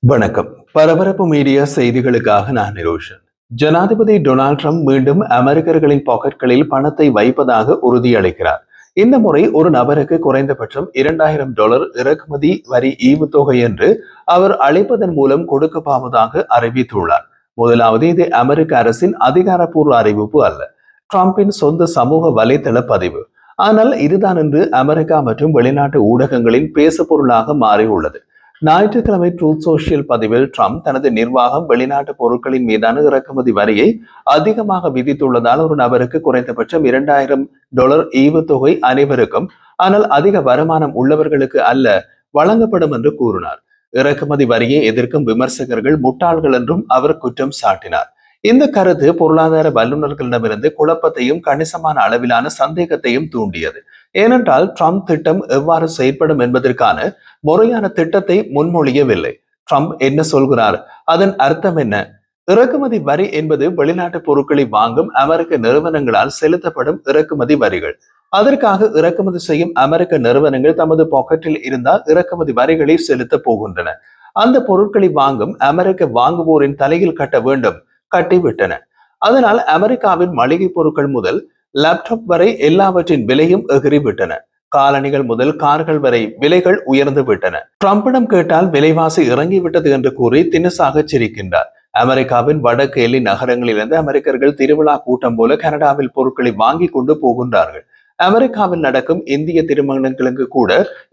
வணக்கம். பரபரப்பு மீடியா செய்திகளுக்காக நான் நிரோஷன். ஜனாதிபதி டொனால்ட் ட்ரம்ப் மீண்டும் அமெரிக்கர்களின் பாக்கெட்களில் பணத்தை வைப்பதாக உறுதியளிக்கிறார். இந்த முறை ஒரு நபருக்கு குறைந்தபட்சம் $2000 இறக்குமதி வரி ஈவுத்தொகை என்று அவர் அழைப்பதன் மூலம் கொடுக்கப்போவதாக அறிவித்துள்ளார். முதலாவது, இது அமெரிக்க அரசின் அதிகாரப்பூர்வ அறிவிப்பு அல்ல, ட்ரம்பின் சொந்த சமூக வலைதள பதிவு. ஆனால் இதுதான் இன்று அமெரிக்கா மற்றும் வெளிநாட்டு ஊடகங்களின் பேசுபொருளாக மாறியுள்ளது. ஞாயிற்றுக்கிழமை ட்ரூத் சோஷியல் பதிவில் ட்ரம்ப் தனது நிர்வாகம் வெளிநாட்டு பொருட்களின் மீதான இறக்குமதி வரியை அதிகமாக விதித்துள்ளதால் ஒரு நபருக்கு குறைந்தபட்சம் $2000 ஈவுத்தொகை அனைவருக்கும், ஆனால் அதிக வருமானம் உள்ளவர்களுக்கு அல்ல, வழங்கப்படும் என்று கூறினார். இறக்குமதி வரியை எதிர்க்கும் விமர்சகர்கள் முட்டாள்கள் என்றும் அவர் குற்றம் சாட்டினார். இந்த கருத்து பொருளாதார வல்லுநர்களிடமிருந்து குழப்பத்தையும் கணிசமான அளவிலான சந்தேகத்தையும் தூண்டியது. ஏனென்றால் ட்ரம்ப் திட்டம் எவ்வாறு செயற்படும் என்பதற்கான முறையான திட்டத்தை முன்மொழியவில்லை. ட்ரம்ப் என்ன சொல்கிறார், அதன் அர்த்தம் என்ன? இறக்குமதி வரி என்பது வெளிநாட்டு பொருட்களை வாங்கும் அமெரிக்க நிறுவனங்களால் செலுத்தப்படும் இறக்குமதி வரிகள். அதற்காக இறக்குமதி செய்யும் அமெரிக்க நிறுவனங்கள் தமது பாக்கெட்டில் இருந்தால் இறக்குமதி வரிகளை செலுத்த போகின்றன. அந்த பொருட்களை வாங்கும் அமெரிக்க வாங்குவோரின் தலையில் கட்ட வேண்டும், கட்டிவிட்டன. அதனால் அமெரிக்காவின் மளிகை பொருட்கள் முதல் லேப்டாப் வரை எல்லாவற்றின் விலையும் எகிறிவிட்டன. காலணிகள் முதல் கார்கள் வரை விலைகள் உயர்ந்து விட்டன. ட்ரம்பிடம் கேட்டால் விலைவாசி இறங்கிவிட்டது என்று கூறி தினசாக சிரிக்கின்றார். அமெரிக்காவின் வடக்கு எல்லை நகரங்களிலிருந்து அமெரிக்கர்கள் திருவிழா கூட்டம் போல கனடாவில் பொருட்களை வாங்கி கொண்டு போகின்றார்கள். அமெரிக்காவில் நடக்கும் இந்திய திருமணங்களுக்கு கூட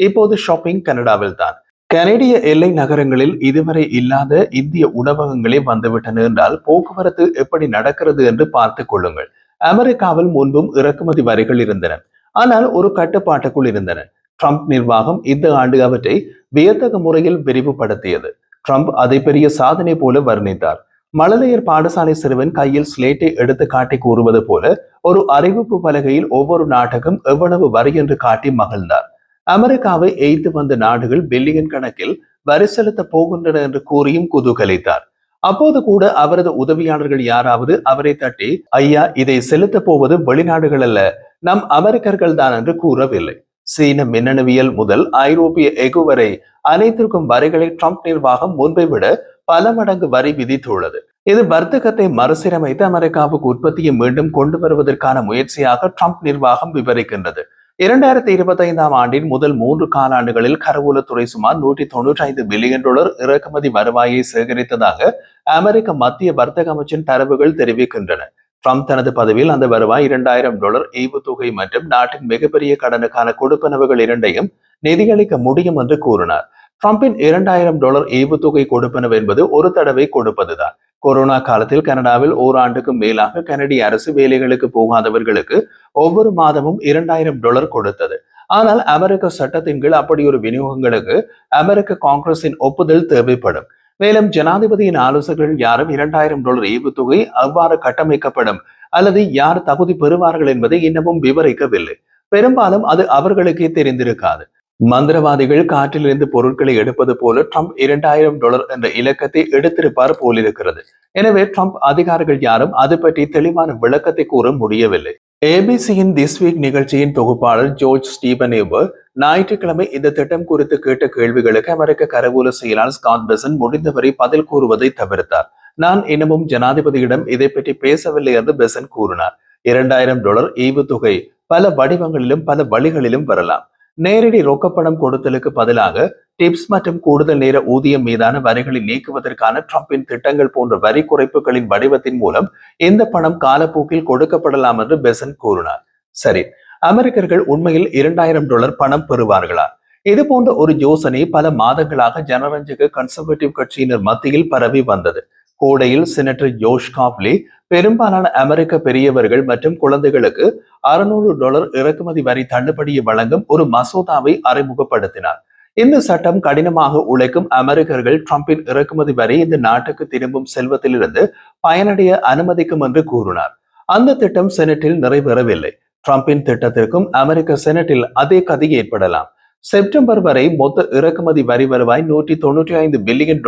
இப்போது ஷாப்பிங் கனடாவில் தான். கனேடிய எல்லை நகரங்களில் இதுவரை இல்லாத இந்திய உணவகங்களே வந்துவிட்டன என்றால் போக்குவரத்து எப்படி நடக்கிறது என்று பார்த்துக் கொள்ளுங்கள். அமெரிக்காவில் முன்பும் இறக்குமதி வரிகள் இருந்தன, ஆனால் ஒரு கட்டுப்பாட்டுக்குள் இருந்தன. ட்ரம்ப் நிர்வாகம் இந்த ஆண்டு அவற்றை வியத்தக முறையில் விரிவுபடுத்தியது. ட்ரம்ப் அதை பெரிய சாதனை போல வர்ணித்தார். மழலையர் பாடசாலை சிறுவன் கையில் ஸ்லேட்டை எடுத்து காட்டி கூறுவது போல ஒரு அறிவிப்பு பலகையில் ஒவ்வொரு நாட்டுக்கும் எவ்வளவு வரி என்று காட்டி மகிழ்ந்தார். அமெரிக்காவை எய்து வந்த நாடுகள் பில்லியன் கணக்கில் வரி செலுத்த போகின்றன என்று கூறியும் குதூகலித்தார். அப்போது கூட அவரது உதவியாளர்கள் யாராவது அவரை தட்டி, ஐயா, இதை செலுத்த போவது வெளிநாடுகள் அல்ல, நம் அமெரிக்கர்கள் தான் என்று கூறவில்லை. சீன மின்னணுவியல் முதல் ஐரோப்பிய எஃகு வரை அனைத்திற்கும் வரிகளை ட்ரம்ப் நிர்வாகம் முன்பை விட பல மடங்கு வரி விதித்துள்ளது. இது வர்த்தகத்தை மறுசீரமைத்து அமெரிக்காவுக்கு உற்பத்தியை மீண்டும் கொண்டு வருவதற்கான முயற்சியாக ட்ரம்ப் நிர்வாகம் விவரிக்கின்றது. 2025 ஆண்டின் முதல் 3 காலாண்டுகளில் கருவூலத்துறை சுமார் $195 பில்லியன் இறக்குமதி வருவாயை சேகரித்ததாக அமெரிக்க மத்திய வர்த்தக அமைச்சின் தரவுகள் தெரிவிக்கின்றன. ட்ரம்ப் தனது பதவியில் அந்த வருவாய் $2000 ஈவுத்தொகை மற்றும் நாட்டின் மிகப்பெரிய கடனுக்கான கொடுப்பனவுகள் இரண்டையும் நிதியளிக்க முடியும் என்று கூறினார். ட்ரம்பின் $2000 ஈவுத்தொகை கொடுப்பனவு என்பது ஒரு தடவை கொடுப்பதுதான். கொரோனா காலத்தில் கனடாவில் ஓராண்டுக்கும் மேலாக கனடிய அரசு வேலைகளுக்கு போகாதவர்களுக்கு ஒவ்வொரு மாதமும் $2000 கொடுத்தது. ஆனால் அமெரிக்க சட்டத்தின் கீழ் அப்படி ஒரு விநியோகங்களுக்கு அமெரிக்க காங்கிரசின் ஒப்புதல் தேவைப்படும். மேலும் ஜனாதிபதியின் ஆலோசகர்கள் யாரும் $2000 ஈவுத்தொகை அவ்வாறு கட்டமைக்கப்படும் அல்லது யார் தகுதி பெறுவார்கள் என்பதை இன்னமும் விவரிக்கவில்லை. பெரும்பாலும் அது அவர்களுக்கே தெரிந்திருக்காது. மந்திரவாதிகள் காற்றிலிருந்து பொருட்களை எடுப்பது போல ட்ரம்ப் $2000 என்ற இலக்கத்தை எடுத்திருப்பார் போலிருக்கிறது. எனவே ட்ரம்ப் அதிகாரிகள் யாரும் அது பற்றி தெளிவான விளக்கத்தை கூற முடியவில்லை. ஏபிசியின் திஸ் வீக் நிகழ்ச்சியின் தொகுப்பாளர் ஜோர்ஜ் ஸ்டீபனேவர் ஞாயிற்றுக்கிழமை இந்த திட்டம் குறித்து கேட்ட கேள்விகளுக்கு அமெரிக்க கருவூல செயலாளர் ஸ்காட் பெசன்ட் முடிந்தவரை பதில் கூறுவதை தவிர்த்தார். நான் இன்னமும் ஜனாதிபதியிடம் இதை பற்றி பேசவில்லை என்று பெசன்ட் கூறினார். $2000 ஈவுத்தொகை பல வடிவங்களிலும் பல வழிகளிலும் வரலாம். நேரடி ரொக்கப்பணம் கொடுத்தலுக்கு பதிலாக டிப்ஸ் மற்றும் கூடுதல் நேர ஊதியம் மீதான வரிகளை நீக்குவதற்கான ட்ரம்பின் திட்டங்கள் போன்ற வரி குறைப்புகளின் வடிவத்தின் மூலம் இந்த பணம் காலப்போக்கில் கொடுக்கப்படலாம் என்று பெசன்ட் கூறினார். சரி, அமெரிக்கர்கள் உண்மையில் $2000 பணம் பெறுவார்களா? இது போன்ற ஒரு யோசனை பல மாதங்களாக ஜனரஞ்சக கன்சர்வேட்டிவ் கட்சியினர் மத்தியில் பரவி வந்தது. கோடையில் செனட்டர் ஜோஷ் காப்லி பெரும்பாலான அமெரிக்க பெரியவர்கள் மற்றும் குழந்தைகளுக்கு $600 இறக்குமதி வரி தள்ளுபடியை வழங்கும் ஒரு மசோதாவை அறிமுகப்படுத்தினார். இந்த சட்டம் கடினமாக உழைக்கும் அமெரிக்கர்கள் ட்ரம்பின் இறக்குமதி வரி இந்த நாட்டுக்கு திரும்பும் செல்வத்திலிருந்து பயனடைய அனுமதிக்கும் என்று கூறினார். அந்த திட்டம் செனட்டில் நிறைவேறவில்லை. ட்ரம்பின் திட்டத்திற்கும் அமெரிக்க செனட்டில் அதே கதை ஏற்படலாம். செப்டம்பர் வரை மொத்த இறக்குமதி வரி வருவாய் $195 பில்லியன்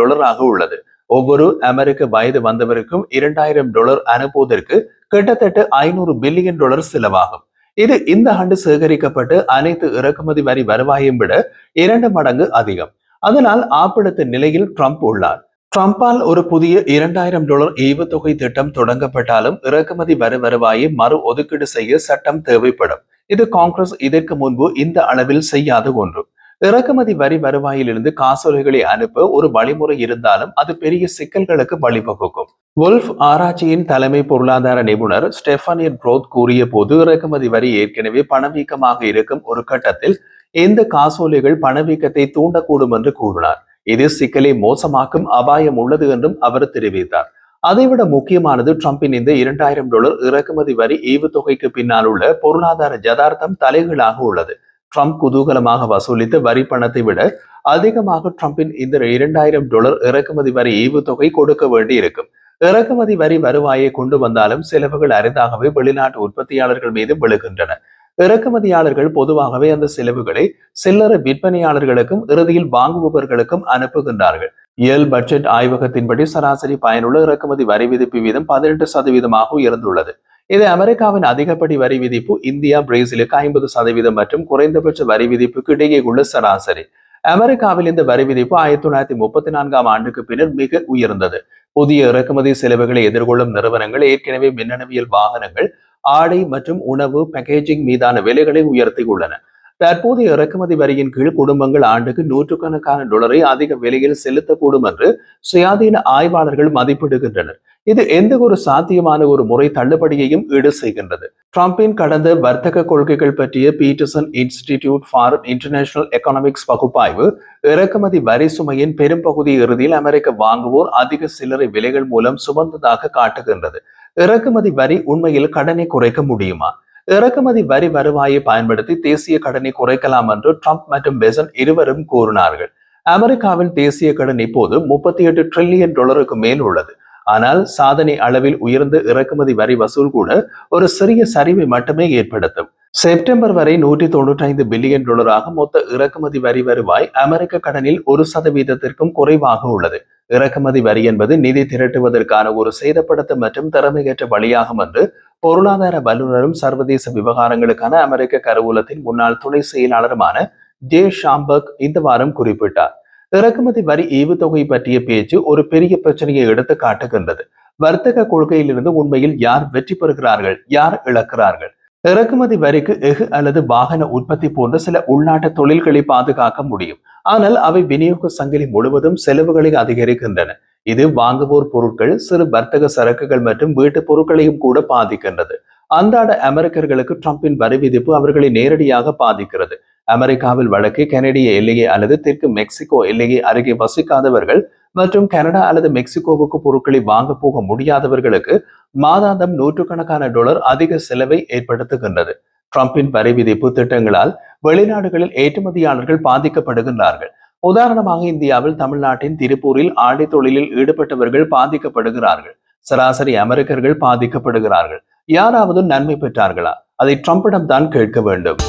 உள்ளது. ஒவ்வொரு அமெரிக்க வயது வந்தவருக்கும் $2000 அனுப்புவதற்கு கிட்டத்தட்ட $500 பில்லியன் செலவாகும். இது இந்த ஆண்டு சேகரிக்கப்பட்டு அனைத்து இறக்குமதி வரி வருவாயும் விட 2 மடங்கு அதிகம். அதனால் ஆப்பெடுத்த நிலையில் ட்ரம்ப் உள்ளார். ட்ரம்பால் ஒரு புதிய $2000 ஈவுத்தொகை திட்டம் தொடங்கப்பட்டாலும் இறக்குமதி வரி வருவாயை மறு ஒதுக்கீடு செய்ய சட்டம் தேவைப்படும். இது காங்கிரஸ் இதற்கு முன்பு இந்த அளவில் செய்யாத ஒன்று. இறக்குமதி வரி வருவாயிலிருந்து காசோலைகளை அனுப்ப ஒரு வழிமுறை இருந்தாலும் அது பெரிய சிக்கல்களுக்கு வழிவகுக்கும். வுல்ஃப் ஆராய்ச்சியின் தலைமை பொருளாதார நிபுணர் ஸ்டெஃபனியர் ப்ரோத் கூறிய போது, இறக்குமதி வரி ஏற்கனவே பணவீக்கமாக இருக்கும் ஒரு கட்டத்தில் இந்த காசோலைகள் பணவீக்கத்தை தூண்டக்கூடும் என்று கூறினார். இது சிக்கலை மோசமாக்கும் அபாயம் உள்ளது என்றும் அவர் தெரிவித்தார். அதைவிட முக்கியமானது ட்ரம்பின் இந்த $2000 இறக்குமதி வரி ஈவுத்தொகைக்கு பின்னால் உள்ள பொருளாதார யதார்த்தம் தலைகீழாக உள்ளது. ட்ரம்ப் குதூகலமாக வசூலித்த வரி பணத்தை விட அதிகமாக ட்ரம்பின் இந்த $2000 இறக்குமதி வரி ஈவுத்தொகை கொடுக்க வேண்டி இருக்கும். இறக்குமதி வரி வருவாயை கொண்டு வந்தாலும் செலவுகள் அரிதாகவே வெளிநாட்டு உற்பத்தியாளர்கள் மீது விழுகின்றன. இறக்குமதியாளர்கள் பொதுவாகவே அந்த செலவுகளை சில்லறை விற்பனையாளர்களுக்கும் இறுதியில் வாங்குபவர்களுக்கும் அனுப்புகின்றார்கள். இயல் பட்ஜெட் ஆய்வகத்தின்படி சராசரி பயனுள்ள இறக்குமதி வரி விதிப்பு வீதம் 18% உயர்ந்துள்ளது. இது அமெரிக்காவின் அதிகப்படி வரி விதிப்பு இந்தியா, பிரேசிலுக்கு 50% மற்றும் குறைந்தபட்ச வரி விதிப்புக்கு இடையே உள்ள சராசரி. அமெரிக்காவில் இந்த வரி விதிப்பு 1934ஆம் ஆண்டுக்கு பின்னர் மிக உயர்ந்தது. புதிய இறக்குமதி செலவுகளை எதிர்கொள்ளும் நிறுவனங்கள் ஏற்கனவே மின்னணுவியல் வாகனங்கள், ஆடை மற்றும் உணவு பேக்கேஜிங் மீதான விலைகளை உயர்த்தியுள்ளன. தற்போதைய இறக்குமதி வரியின் கீழ் குடும்பங்கள் ஆண்டுக்கு $100,000 அதிக விலையில் செலுத்தக்கூடும் என்று சுயாதீன ஆய்வாளர்கள் மதிப்பிடுகின்றனர். இது எந்த ஒரு சாத்தியமான ஒரு முறை தள்ளுபடியையும் ஈடு செய்கின்றது. ட்ரம்பின் கடந்த வர்த்தக கொள்கைகள் பற்றிய Peterson Institute for International Economics பகுப்பாய்வு இறக்குமதி வரி சுமையின் பெரும்பகுதி இறுதியில் அமெரிக்க வாங்குவோர் அதிக சில்லறை விலைகள் மூலம் சுமந்ததாக காட்டுகின்றது. இறக்குமதி வரி உண்மையில் கடனை குறைக்க முடியுமா? இறக்குமதி வரி வருவாயை பயன்படுத்தி தேசிய கடனை குறைக்கலாம் என்று ட்ரம்ப் மற்றும் பெசன் இருவரும் கூறினார்கள். அமெரிக்காவின் தேசிய கடன் இப்போது $38 டிரில்லியன் மேல் உள்ளது. ஆனால் சாதனை அளவில் உயர்ந்த இறக்குமதி வரி வசூல் கூட ஒரு சிறிய சரிவை மட்டுமே ஏற்படுத்தும். செப்டம்பர் வரை $195 பில்லியன் மொத்த இறக்குமதி வரி வருவாய் அமெரிக்க கடனில் 1%த்திற்கும் குறைவாக உள்ளது. இறக்குமதி வரி என்பது நிதி திரட்டுவதற்கான ஒரு சேதப்படுத்த மற்றும் திறமையற்ற வழியாகும் என்று பொருளாதார வல்லுநரும் சர்வதேச விவகாரங்களுக்கான அமெரிக்க கருவூலத்தின் முன்னாள் துணை செயலாளருமான ஜே ஷாம்பர்க் இந்த வாரம் குறிப்பிட்டார். இறக்குமதி வரி ஈவுத்தொகை பற்றிய பேச்சு ஒரு பெரிய பிரச்சனையை எடுத்து காட்டுகின்றது. வர்த்தக கொள்கையிலிருந்து உண்மையில் யார் வெற்றி பெறுகிறார்கள், யார் இழக்கிறார்கள்? இறக்குமதி வரிக்கு எஃகு அல்லது வாகன உற்பத்தி போன்ற சில உள்நாட்டு தொழில்களை பாதுகாக்க முடியும். ஆனால் அவை விநியோக சங்கிலி முழுவதும் செலவுகளை அதிகரிக்கின்றன. இது வாங்குவோர் பொருட்கள், சிறு வர்த்தக சரக்குகள் மற்றும் வீட்டு பொருட்களையும் கூட பாதிக்கின்றது. அன்றாட அமெரிக்கர்களுக்கு ட்ரம்பின் வரி விதிப்பு அவர்களை நேரடியாக பாதிக்கிறது. அமெரிக்காவில் வடக்கு கனடிய எல்லையை அல்லது தெற்கு மெக்சிகோ எல்லையை அருகே வசிக்காதவர்கள் மற்றும் கனடா அல்லது மெக்சிகோவுக்கு பொருட்களை வாங்க போக முடியாதவர்களுக்கு மாதாந்தம் $100,000 அதிக செலவை ஏற்படுத்துகின்றது. ட்ரம்பின் வரி விதிப்பு திட்டங்களால் வெளிநாடுகளில் ஏற்றுமதியாளர்கள் பாதிக்கப்படுகின்றார்கள். உதாரணமாக இந்தியாவில் தமிழ்நாட்டின் திருப்பூரில் ஆடை தொழிலில் ஈடுபட்டவர்கள் பாதிக்கப்படுகிறார்கள். சராசரி அமெரிக்கர்கள் பாதிக்கப்படுகிறார்கள். யாராவது நன்மை பெற்றார்களா? அதை ட்ரம்பிடம் தான் கேட்க வேண்டும்.